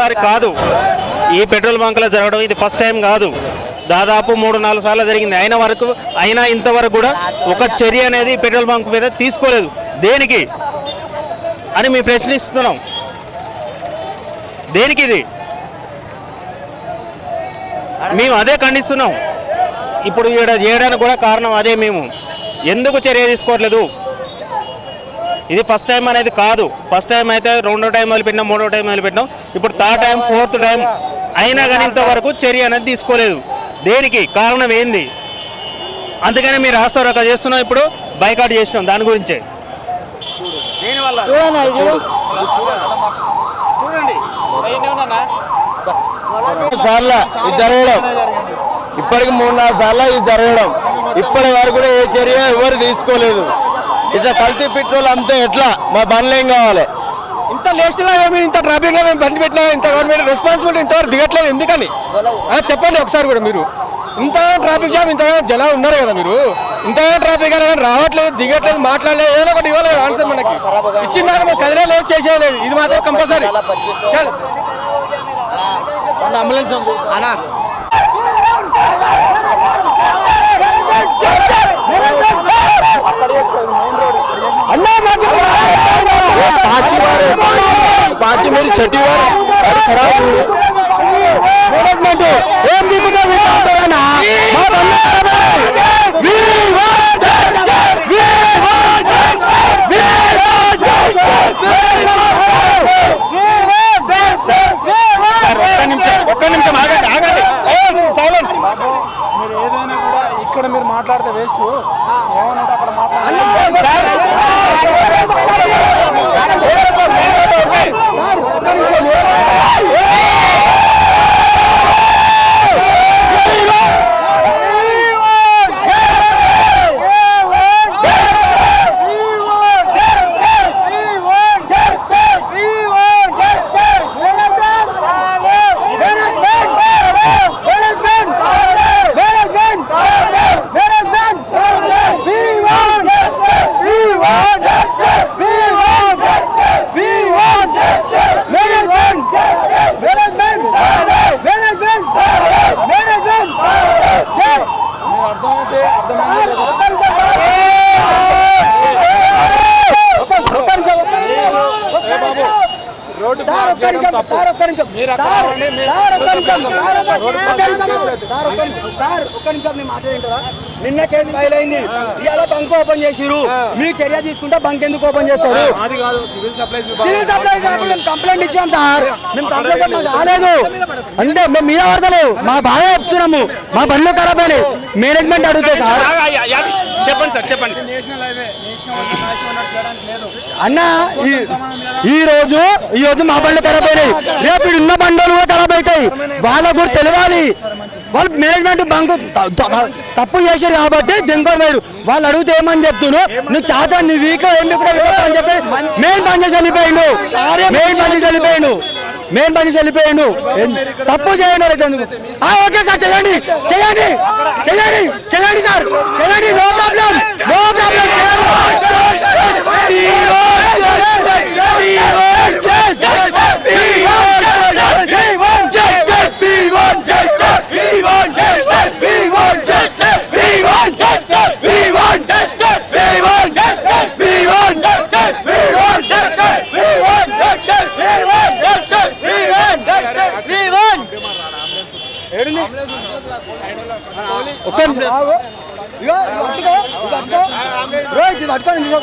మొదటిసారి కాదు ఈ పెట్రోల్ బంకులో జరగడం, ఇది ఫస్ట్ టైం కాదు. దాదాపు 3-4 సార్లు జరిగింది. అయినా ఇంతవరకు కూడా ఒక చర్య అనేది పెట్రోల్ బంక్ మీద తీసుకోలేదు. దేనికి అని మేము ప్రశ్నిస్తున్నాం. దేనికి ఇది మేము అదే ఖండిస్తున్నాం. ఇప్పుడు ఇక్కడ చేయడానికి కూడా కారణం అదే. మేము ఎందుకు చర్య తీసుకోవట్లేదు? ఇది ఫస్ట్ టైం అనేది కాదు. ఫస్ట్ టైం అయితే 2వ టైం మొదలుపెట్టినాం, 3వ టైం మొదలుపెట్టినాం, ఇప్పుడు 3rd టైం 4th టైం అయినా కానీ ఇంతవరకు చర్య అనేది తీసుకోలేదు. దేనికి కారణం ఏంది? అందుకని మీరు రాస్తారోక చేస్తున్నాం, ఇప్పుడు బైకాట్ చేసినాం. దాని గురించే సార్లు ఇది జరగడం, ఇప్పటికి 3-4 సార్లు ఇది జరగడం. ఇప్పటి వరకు కూడా ఏ చర్య ఎవరు తీసుకోలేదు. ఇట్లా కల్తీ పెట్రోల్ అంతే ఎట్లా? మా బండ్లు ఏం కావాలి? ఇంత లేస్ట్గా మేము ఇంత ట్రాఫిక్లో మేము బండి పెట్టలేము. ఇంత గవర్నమెంట్ రెస్పాన్సిబిలిటీ ఇంతవరకు దిగట్లేదు ఎందుకని చెప్పండి ఒకసారి కూడా. మీరు ఇంతగా ట్రాఫిక్ జామ్, ఇంతగా జనాలు ఉన్నారు కదా, మీరు ఇంతగా ట్రాఫిక్ కానీ రావట్లేదు, దిగట్లేదు, మాట్లాడలేదు, ఏదో ఒకటి ఇవ్వలేదు ఆన్సర్. మనకి ఇచ్చిన దాకా మేము కదిలేదు, చేసేయలేదు. ఇది మాత్రం కంపల్సరీ. అంబులెన్స్ అన్నా पाची मेरी छठी बार गाड़ी खराब हुई मैनेजमेंट ఏం దిగుతా వింటానా ఒక్క నిమిషం ఆగండి సైలెంట్. మీరు ఏదైనా కూడా ఇక్కడ మీరు మాట్లాడితే వేస్ట్. ఏమన్నా అక్కడ మాట్లాడాలి. నిన్న కేసు ఫైల్ అయింది, ఇవాళ బంక్ ఓపెన్ చేసిరు. మీరు చర్య తీసుకుంటే బంక్ ఎందుకు ఓపెన్ చేస్తారు? సివిల్ సప్లైస్ కంప్లైంట్ ఇచ్చాం సార్. మేము కంప్లైంట్ రాలేదు అంటే మేము మీద పడతలేవు. మా బాగా చెప్తున్నాము, మా బండ్లు ఖరాబ్ అయినాయి. మేనేజ్మెంట్ అడుగుతా సార్. చెప్పండి సార్, చెప్పండి. అన్న ఈ రోజు మా బండ్లు ఖరాబ్ అయినాయి, రేపు ఉన్న బండ్లు కూడా ఖరాబ్ అవుతాయి. వాళ్ళకు కూడా తెలియాలి. వాళ్ళు మేనేజ్మెంట్ బంకు తప్పు చేశారు కాబట్టి దింకొని పోయారు. వాళ్ళు అడిగితే ఏమని చెప్తున్నావు, నువ్వు చాతా నీ వీక్ ఏమి కూడా అని చెప్పి మెయిన్ పని చేసి వెళ్ళిపోయిండు. మెయిన్ పని చేసి వెళ్ళిపోయిండు. తప్పు చేయండి అయితే ఎందుకు? ఓకే సార్, చేయండి చేయండి చేయండి చేయండి సార్, చేయండి. No problem, no problem.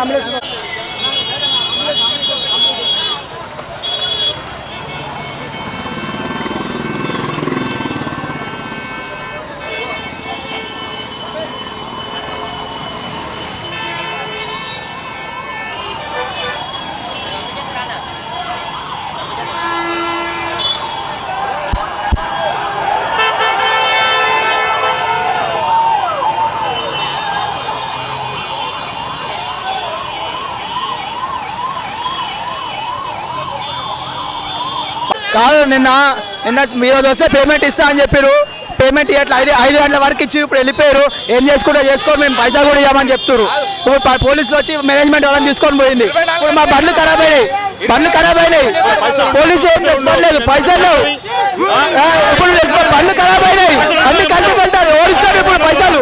Ambulance కాదు. నిన్న ఈరోజు వస్తే పేమెంట్ ఇస్తా అని చెప్పారు. పేమెంట్ ఇట్లా 5 గంటల వరకు ఇచ్చి ఇప్పుడు వెళ్ళిపోయారు. ఏం చేసుకో మేము పైసా కూడా ఇవ్వమని చెప్తారు. ఇప్పుడు పోలీసులు వచ్చి మేనేజ్మెంట్ వాళ్ళని తీసుకొని పోయింది. ఇప్పుడు మా బండ్లు ఖరాబ్ అయినాయి. పోలీసు ఏం రెస్పాండ్ లేదు, పైసలు లేవు. ఇప్పుడు బండ్లు ఖరాబ్ అయినాయి, అన్ని కలిసి వెళ్తారు. ఓడిస్తారు ఇప్పుడు పైసలు.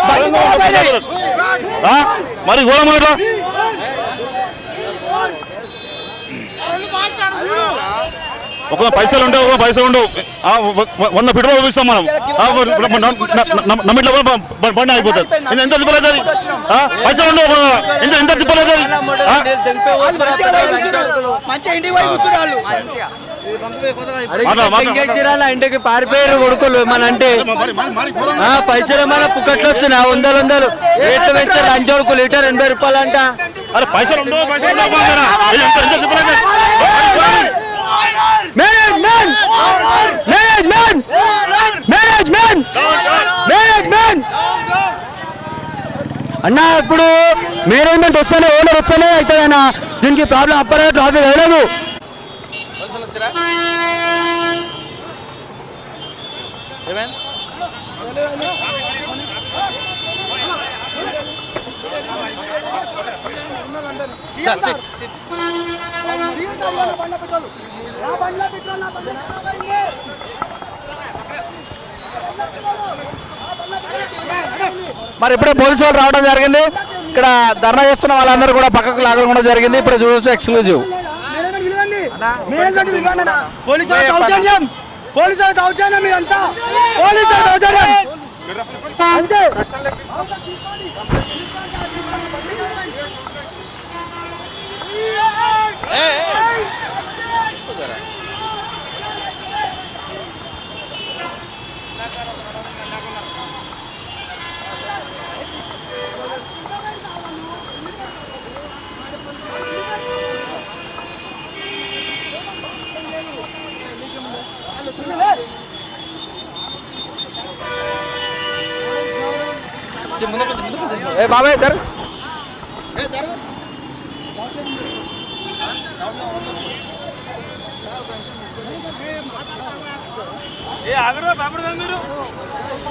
బండ్లు ఖరాబ్ అయినాయి. మరి గోళమాట ఒక పైసలు ఉంటే ఒక పైసలు ఉండవు. 100 పెట్రోల్ పంపిస్తాం మనం. నమ్మిట్లో బండి అయిపోతుంది. ఎంత తిప్పలేదు అది, పైసలు ఉండవు. ఎంత తిప్పలేదు అది. ఇంటికి పారిపోయారు కొడుకులు మన అంటే పైసలు మన పుక్కట్లు వస్తున్నాయి. 100 రేట్లు పెంచారు. లంచోడుకు లీటర్ 80 రూపాయలు అంట. అరే పైసలు ఉండవు. అన్న ఇప్పుడు మేనేజ్మెంట్ వస్తేనే ఓనర్ వస్తేనే అవుతుంది అన్న. దీనికి ప్రాబ్లం అప్పరే ట్రాఫిక్ వేయలేదు. మరి ఇప్పుడే పోలీసు వాళ్ళు రావడం జరిగింది. ఇక్కడ ధర్నా చేస్తున్న వాళ్ళందరూ కూడా పక్కకు లాగడం కూడా జరిగింది. ఇప్పుడు చూడొచ్చు ఎక్స్క్లూజివ్. బాబాయ్ సార్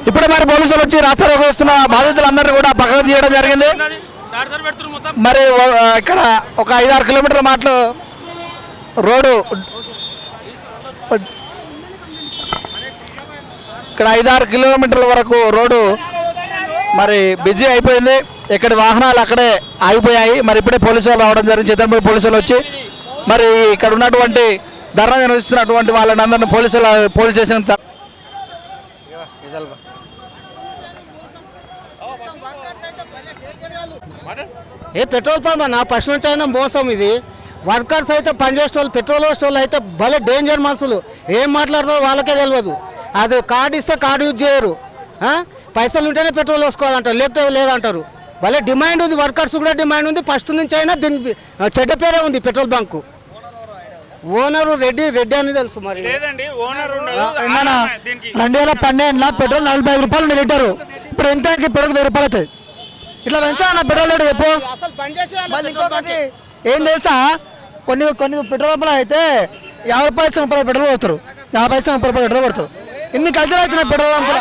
ఇప్పుడు మరి పోలీసులు వచ్చి రాస్తారోకి వస్తున్న బాధితులందరినీ కూడా పక్కకు తీయడం జరిగింది. మరి ఇక్కడ ఒక 5-6 కిలోమీటర్ల మాటలు రోడ్డు ఇక్కడ 5-6 కిలోమీటర్ల వరకు రోడ్డు మరి బిజీ అయిపోయింది. ఇక్కడ వాహనాలు అక్కడే ఆగిపోయాయి. మరి ఇప్పుడే పోలీసు వాళ్ళు రావడం జరిగింది. చిత్తూరు పోలీసులు వచ్చి మరి ఇక్కడ ఉన్నటువంటి ధర్నా నిర్వహిస్తున్నటువంటి వాళ్ళని అందరినీ పోలీస్ స్టేషన్ పెట్రోల్ పంప్ అన్న ఫస్ట్ నుంచి అయినా మోసం ఇది. వర్కర్స్ అయితే పనిచేసే వాళ్ళు, పెట్రోల్ వేసే వాళ్ళు అయితే భలే డేంజర్ మనుషులు. ఏం మాట్లాడతారో వాళ్ళకే తెలియదు. అది కార్డు ఇస్తే కార్డు యూజ్ చేయరు. పైసలు ఉంటేనే పెట్రోల్ వేసుకోవాలంటారు, లేకపోతే లేదంటారు. భలే డిమాండ్ ఉంది, వర్కర్స్ కూడా డిమాండ్ ఉంది. ఫస్ట్ నుంచి అయినా దీనికి చెడ్డ పేరే ఉంది పెట్రోల్ బంకు. ఓనరు రెడ్డి అని తెలుసు. మరి 2012లో పెట్రోల్ 45 రూపాయలు ఉంది లీటరు. ఇప్పుడు ఎంత పెట్రోల్ 10 రూపాయలు అవుతుంది. ఇట్లా పెంచాలన్న పెట్రోల్ రేటు చెప్పు. ఏం తెలుసా, కొన్ని పెట్రోల్ పంపులు అయితే 50 పైసలు 30 పెట్రోల్ కొడతారు. 50 పైసలు 30 పెట్రోల్ కొడతారు. ఇన్ని కల్చర్ అవుతున్నాయి పెట్రోల్ పంపులు.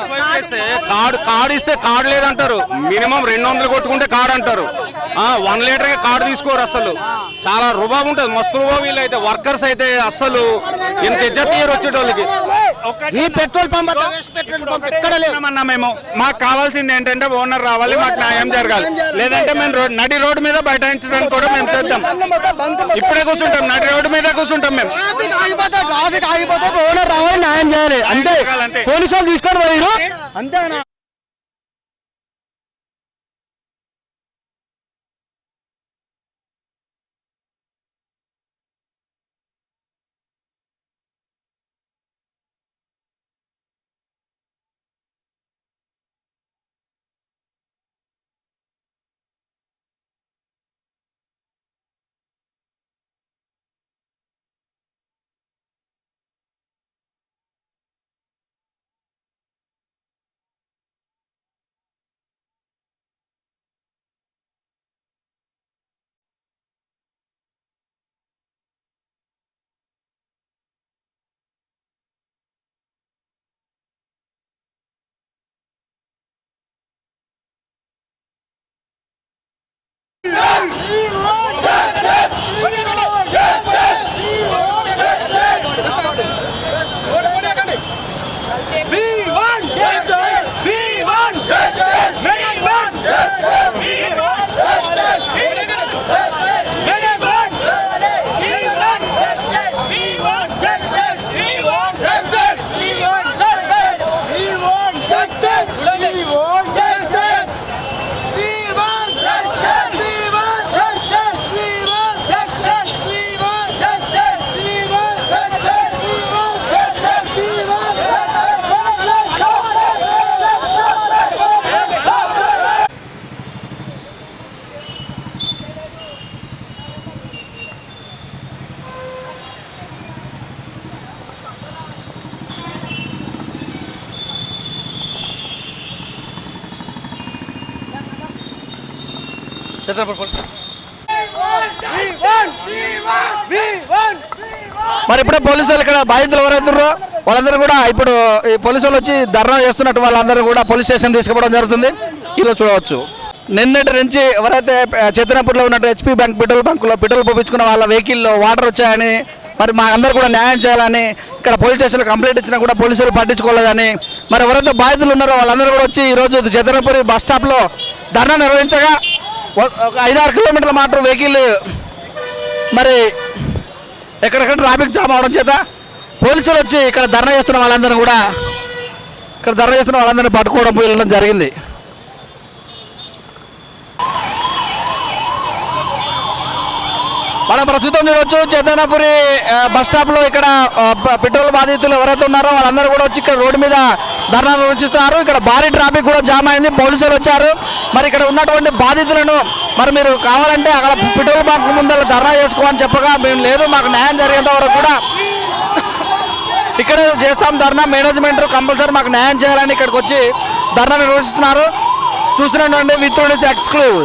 కార్డు ఇస్తే కార్డు లేదంటారు. మినిమం 200 కొట్టుకుంటే కార్డు అంటారు. 1 లీటర్కి కార్డు తీసుకోరు. అసలు చాలా రుబాబు ఉంటుంది, మస్తు రుబాబు. వీళ్ళు అయితే వర్కర్స్ అయితే అసలు ఇంత ఇజ్జత్ ఇయ్యరు వచ్చేటోళ్ళకి. ఈ పెట్రోల్ పంప్ ఎక్కడ లేదన్నా మేము. మాకు కావాల్సింది ఏంటంటే ఓనర్ రావాలి, మాకు న్యాయం జరగాలి. లేదంటే మేము నడి రోడ్డు మీద బైఠాయించడానికి కూడా మేము చేద్దాం. ఇప్పుడే కూర్చుంటాం, నడి రోడ్డు మీద కూర్చుంటాం మేము. ట్రాఫిక్ ఆగిపోతే ఓనర్ రావాలి, న్యాయం చేయాలి. అంతే. పోలీసు వాళ్ళు తీసుకొని పోయారు అంతే. చిత్రపూర్ పోలీస్ మరి ఇప్పుడే పోలీసులు ఇక్కడ బాధితులు ఎవరైతున్నారో వాళ్ళందరూ కూడా ఇప్పుడు ఈ పోలీసులు వచ్చి ధర్నా చేస్తున్నట్టు వాళ్ళందరూ కూడా పోలీస్ స్టేషన్ తీసుకుపోవడం జరుగుతుంది. ఇలా చూడవచ్చు. నిన్నటి నుంచి ఎవరైతే చిత్రపూర్లో ఉన్నట్టు హెచ్పి బ్యాంక్ పెట్రోల్ బంకులో పెట్రోల్ పోపించుకున్న వాళ్ళ వెహికల్లో వాటర్ వచ్చాయని మరి మా అందరూ కూడా న్యాయం చేయాలని ఇక్కడ పోలీస్ స్టేషన్లో కంప్లైంట్ ఇచ్చినా కూడా పోలీసులు పట్టించుకోలేదని మరి ఎవరైతే బాధితులు ఉన్నారో వాళ్ళందరూ కూడా వచ్చి ఈరోజు చిత్రపూరి బస్ స్టాప్లో ధర్నా నిర్వహించగా 5-6 కిలోమీటర్ల మాత్రం వెహికల్ మరి ఎక్కడెక్కడ ట్రాఫిక్ జామ్ అవడం చేత పోలీసులు వచ్చి ఇక్కడ ధర్నా చేస్తున్న వాళ్ళందరినీ పట్టుకోవడం వెళ్ళడం జరిగింది. మనం ప్రస్తుతం చూడవచ్చు చైతన్యపురి బస్ స్టాప్లో ఇక్కడ పెట్రోల్ బాధితులు ఎవరైతే ఉన్నారో వాళ్ళందరూ కూడా వచ్చి ఇక్కడ రోడ్డు మీద ధర్నా నిర్వహిస్తున్నారు. ఇక్కడ భారీ ట్రాఫిక్ కూడా జామ్ అయింది. పోలీసులు వచ్చారు. మరి ఇక్కడ ఉన్నటువంటి బాధితులను మరి మీరు కావాలంటే అక్కడ పెట్రోల్ బంక్ ముందర ధర్నా చేసుకోమని చెప్పగా మేము లేదు, మాకు న్యాయం జరిగేంత వరకు కూడా ఇక్కడ చేస్తాం ధర్నా, మేనేజ్మెంట్ కంపల్సరీ మాకు న్యాయం చేయాలని ఇక్కడికి వచ్చి ధర్నా నిర్వహిస్తున్నారు. చూస్తున్నటువంటి విత్ ఎక్స్క్లూజివ్.